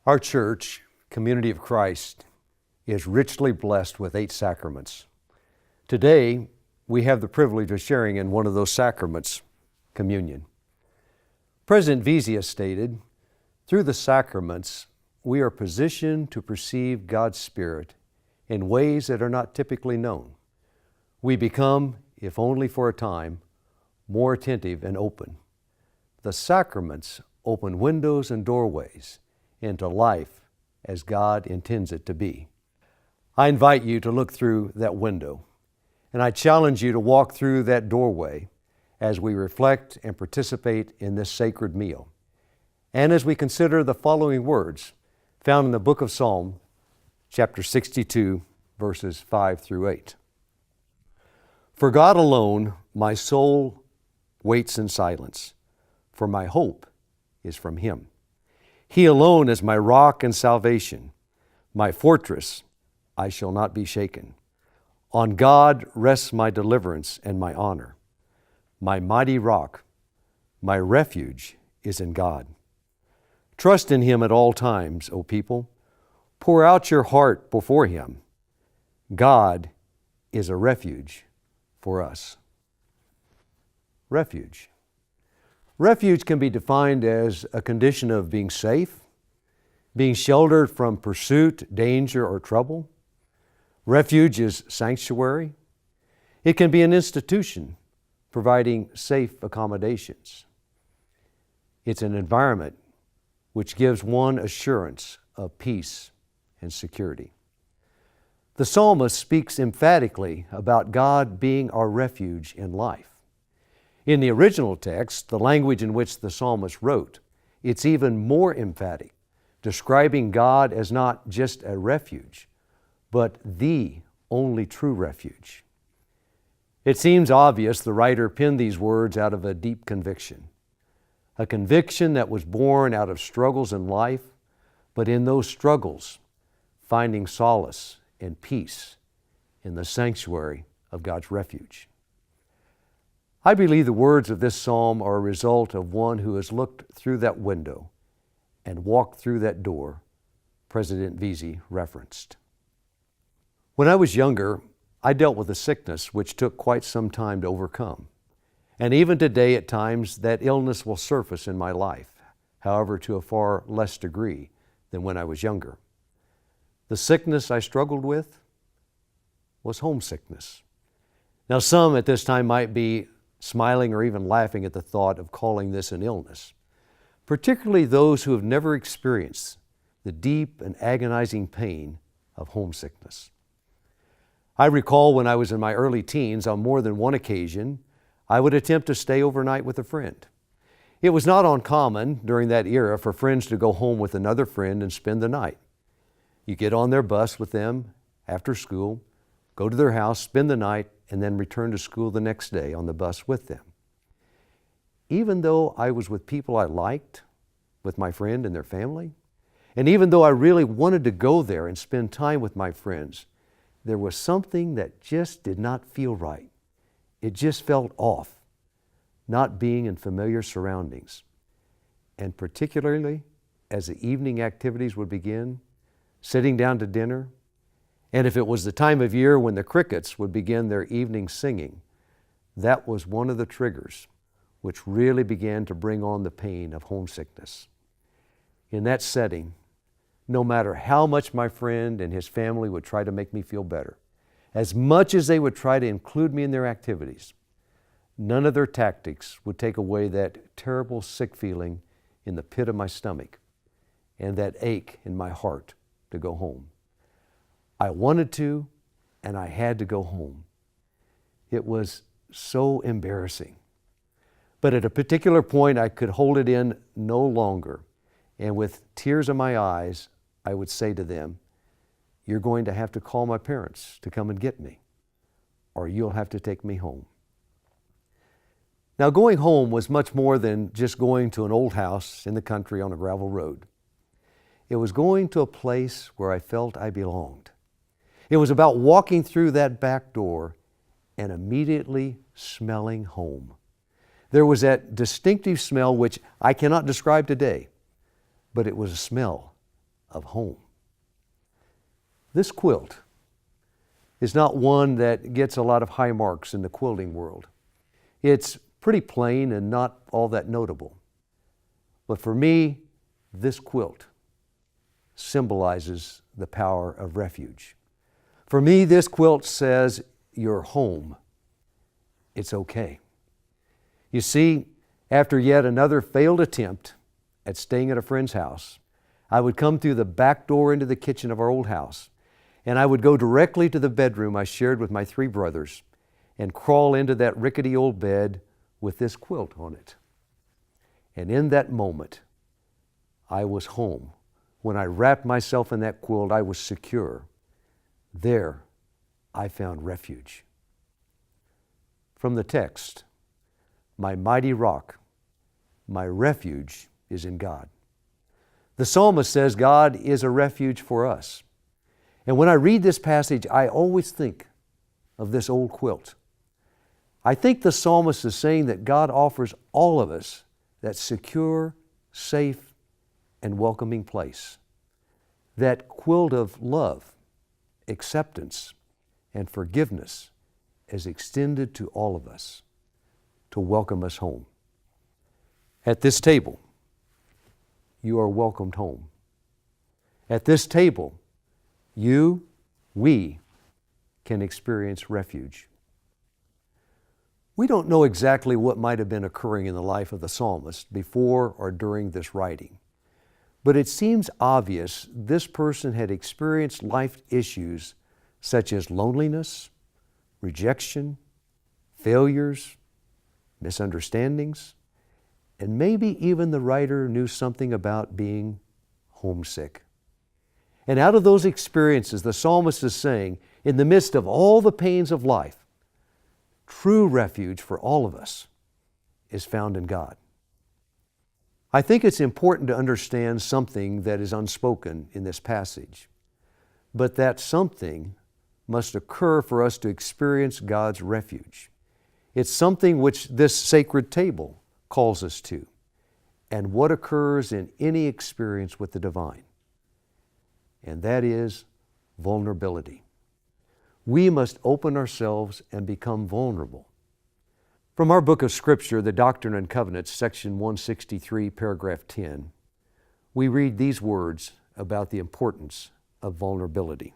Our church, Community of Christ, is richly blessed with 8 sacraments. Today, we have the privilege of sharing in one of those sacraments, communion. President Vizia stated, "Through the sacraments, we are positioned to perceive God's Spirit in ways that are not typically known. We become, if only for a time, more attentive and open. The sacraments open windows and doorways into life as God intends it to be." I invite you to look through that window, and I challenge you to walk through that doorway as we reflect and participate in this sacred meal, and as we consider the following words found in the book of Psalm, chapter 62, verses 5 through 8. "For God alone my soul waits in silence, for my hope is from Him. He alone is my rock and salvation, my fortress, I shall not be shaken. On God rests my deliverance and my honor. My mighty rock, my refuge is in God. Trust in Him at all times, O people. Pour out your heart before Him. God is a refuge for us." Refuge. Refuge can be defined as a condition of being safe, being sheltered from pursuit, danger, or trouble. Refuge is sanctuary. It can be an institution providing safe accommodations. It's an environment which gives one assurance of peace and security. The psalmist speaks emphatically about God being our refuge in life. In the original text, the language in which the psalmist wrote, it's even more emphatic, describing God as not just a refuge, but the only true refuge. It seems obvious the writer penned these words out of a deep conviction, a conviction that was born out of struggles in life, but in those struggles, finding solace and peace in the sanctuary of God's refuge. I believe the words of this psalm are a result of one who has looked through that window and walked through that door President Vizia referenced. When I was younger, I dealt with a sickness which took quite some time to overcome. And even today, at times, that illness will surface in my life, however, to a far less degree than when I was younger. The sickness I struggled with was homesickness. Now, some at this time might be smiling or even laughing at the thought of calling this an illness, particularly those who have never experienced the deep and agonizing pain of homesickness. I recall when I was in my early teens, on more than one occasion, I would attempt to stay overnight with a friend. It was not uncommon during that era for friends to go home with another friend and spend the night. You get on their bus with them after school, go to their house, spend the night, and then return to school the next day on the bus with them. Even though I was with people I liked, with my friend and their family, and even though I really wanted to go there and spend time with my friends, there was something that just did not feel right. It just felt off, not being in familiar surroundings. And particularly as the evening activities would begin, sitting down to dinner, and if it was the time of year when the crickets would begin their evening singing, that was one of the triggers which really began to bring on the pain of homesickness. In that setting, no matter how much my friend and his family would try to make me feel better, as much as they would try to include me in their activities, none of their tactics would take away that terrible sick feeling in the pit of my stomach and that ache in my heart to go home. I wanted to, and I had to go home. It was so embarrassing. But at a particular point, I could hold it in no longer, and with tears in my eyes, I would say to them, "You're going to have to call my parents to come and get me, or you'll have to take me home." Now, going home was much more than just going to an old house in the country on a gravel road. It was going to a place where I felt I belonged. It was about walking through that back door and immediately smelling home. There was that distinctive smell which I cannot describe today, but it was a smell of home. This quilt is not one that gets a lot of high marks in the quilting world. It's pretty plain and not all that notable. But for me, this quilt symbolizes the power of refuge. For me, this quilt says, you're home. It's okay. You see, after yet another failed attempt at staying at a friend's house, I would come through the back door into the kitchen of our old house, and I would go directly to the bedroom I shared with my 3 brothers and crawl into that rickety old bed with this quilt on it. And in that moment, I was home. When I wrapped myself in that quilt, I was secure. There, I found refuge. From the text, my mighty rock, my refuge is in God. The psalmist says God is a refuge for us. And when I read this passage, I always think of this old quilt. I think the psalmist is saying that God offers all of us that secure, safe, and welcoming place. That quilt of love, acceptance, and forgiveness is extended to all of us to welcome us home. At this table, you are welcomed home. At this table, we can experience refuge. We don't know exactly what might have been occurring in the life of the psalmist before or during this writing, but it seems obvious this person had experienced life issues such as loneliness, rejection, failures, misunderstandings, and maybe even the writer knew something about being homesick. And out of those experiences, the psalmist is saying, in the midst of all the pains of life, true refuge for all of us is found in God. I think it's important to understand something that is unspoken in this passage, but that something must occur for us to experience God's refuge. It's something which this sacred table calls us to, and what occurs in any experience with the divine, and that is vulnerability. We must open ourselves and become vulnerable. From our book of Scripture, the Doctrine and Covenants, section 163, paragraph 10, we read these words about the importance of vulnerability.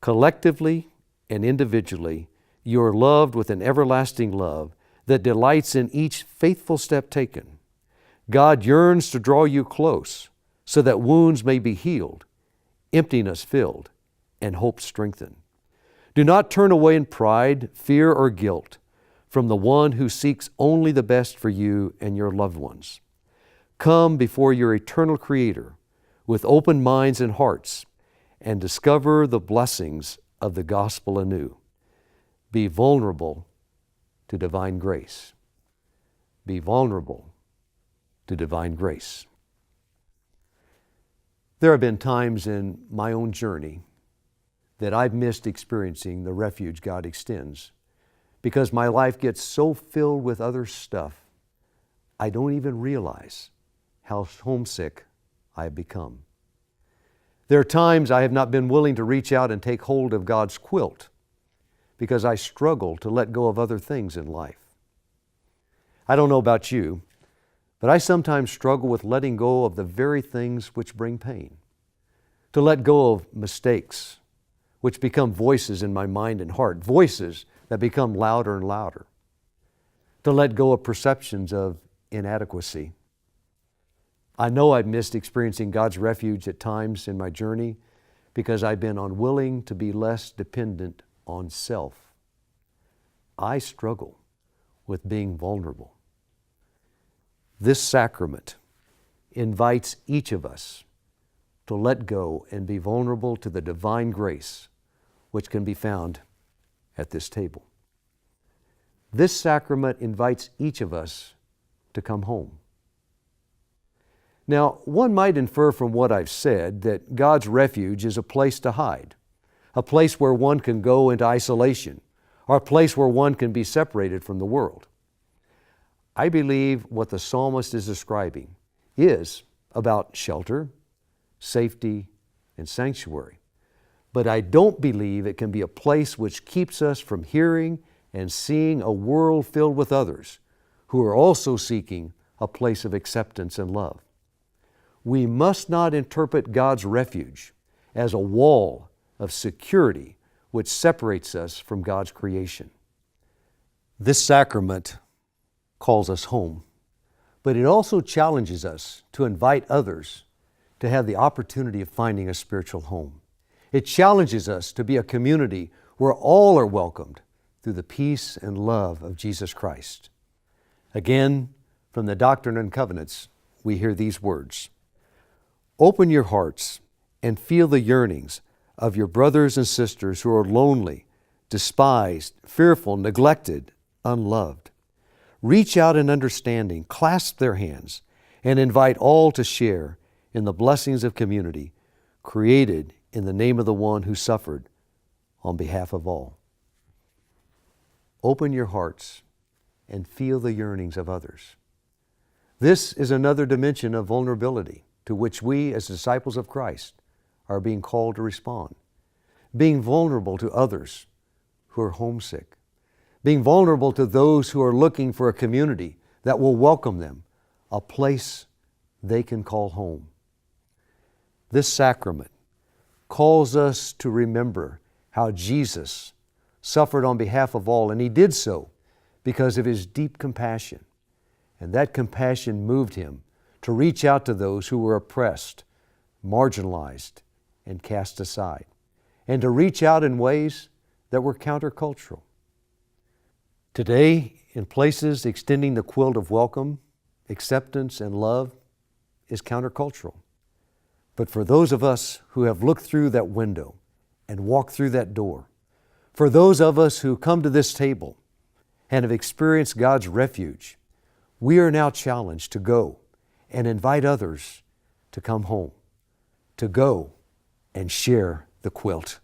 Collectively and individually, you are loved with an everlasting love that delights in each faithful step taken. God yearns to draw you close so that wounds may be healed, emptiness filled, and hope strengthened. Do not turn away in pride, fear, or guilt from the one who seeks only the best for you and your loved ones. Come before your eternal Creator with open minds and hearts and discover the blessings of the gospel anew. Be vulnerable to divine grace. Be vulnerable to divine grace. There have been times in my own journey that I've missed experiencing the refuge God extends because my life gets so filled with other stuff, I don't even realize how homesick I have become. There are times I have not been willing to reach out and take hold of God's quilt because I struggle to let go of other things in life. I don't know about you, but I sometimes struggle with letting go of the very things which bring pain. To let go of mistakes, which become voices in my mind and heart, voices that become louder and louder. To let go of perceptions of inadequacy. I know I've missed experiencing God's refuge at times in my journey because I've been unwilling to be less dependent on self. I struggle with being vulnerable. This sacrament invites each of us to let go and be vulnerable to the divine grace which can be found at this table. This sacrament invites each of us to come home. Now, one might infer from what I've said that God's refuge is a place to hide, a place where one can go into isolation, or a place where one can be separated from the world. I believe what the psalmist is describing is about shelter, safety, and sanctuary. But I don't believe it can be a place which keeps us from hearing and seeing a world filled with others who are also seeking a place of acceptance and love. We must not interpret God's refuge as a wall of security which separates us from God's creation. This sacrament calls us home, but it also challenges us to invite others to have the opportunity of finding a spiritual home. It challenges us to be a community where all are welcomed through the peace and love of Jesus Christ. Again, from the Doctrine and Covenants, we hear these words: "Open your hearts and feel the yearnings of your brothers and sisters who are lonely, despised, fearful, neglected, unloved. Reach out in understanding, clasp their hands, and invite all to share in the blessings of community created in the name of the one who suffered on behalf of all." Open your hearts and feel the yearnings of others. This is another dimension of vulnerability to which we, as disciples of Christ, are being called to respond. Being vulnerable to others who are homesick. Being vulnerable to those who are looking for a community that will welcome them, a place they can call home. This sacrament calls us to remember how Jesus suffered on behalf of all, and He did so because of His deep compassion. And that compassion moved Him to reach out to those who were oppressed, marginalized, and cast aside, and to reach out in ways that were countercultural. Today, in places, extending the quilt of welcome, acceptance, and love is countercultural. But for those of us who have looked through that window and walked through that door, for those of us who come to this table and have experienced God's refuge, we are now challenged to go and invite others to come home, to go and share the quilt.